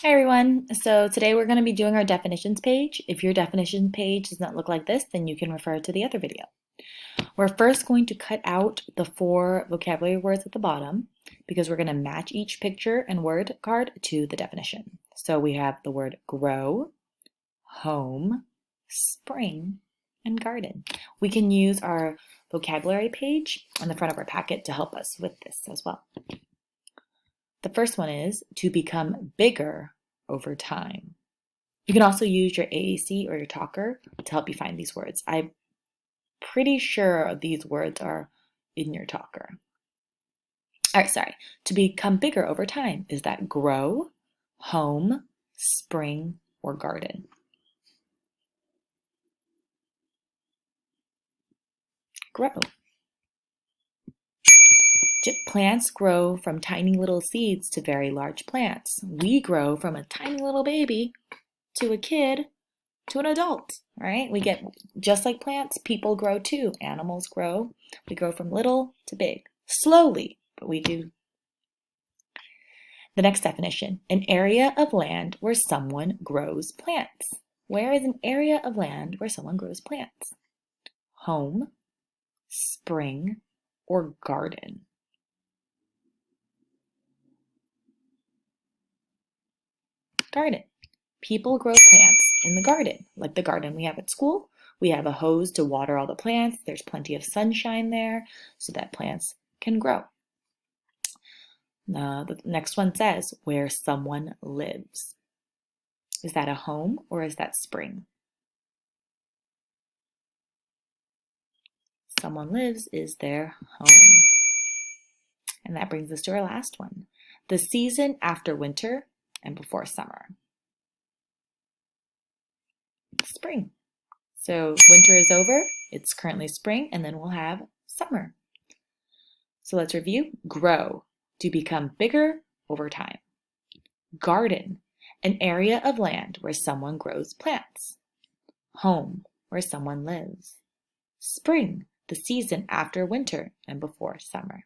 Hi everyone. So today we're going to be doing our definitions page. If your definitions page does not look like this, then you can refer to the other video. We're first going to cut out the 4 vocabulary words at the bottom because we're going to match each picture and word card to the definition. So we have the word grow, home, spring, and garden. We can use our vocabulary page on the front of our packet to help us with this as well. The first one is to become bigger over time. You can also use your AAC or your talker to help you find these words. I'm pretty sure these words are in your talker. All right, sorry. To become bigger over time, is that grow, home, spring, or garden? Grow. Plants grow from tiny little seeds to very large plants. We grow from a tiny little baby to a kid to an adult, right? We get, just like plants, people grow too. Animals grow. We grow from little to big. Slowly, but we do. The next definition, an area of land where someone grows plants. Where is an area of land where someone grows plants? Home, spring, or garden? Garden. People grow plants in the garden, like the garden we have at school. We have a hose to water all the plants. There's plenty of sunshine there so that plants can grow. The next one says where someone lives. Is that a home or is that spring? Someone lives is their home. And that brings us to our last one. The season after winter and before summer. Spring. So winter is over, it's currently spring, and then we'll have summer. So let's review. Grow, to become bigger over time. Garden, an area of land where someone grows plants. Home, where someone lives. Spring, the season after winter and before summer.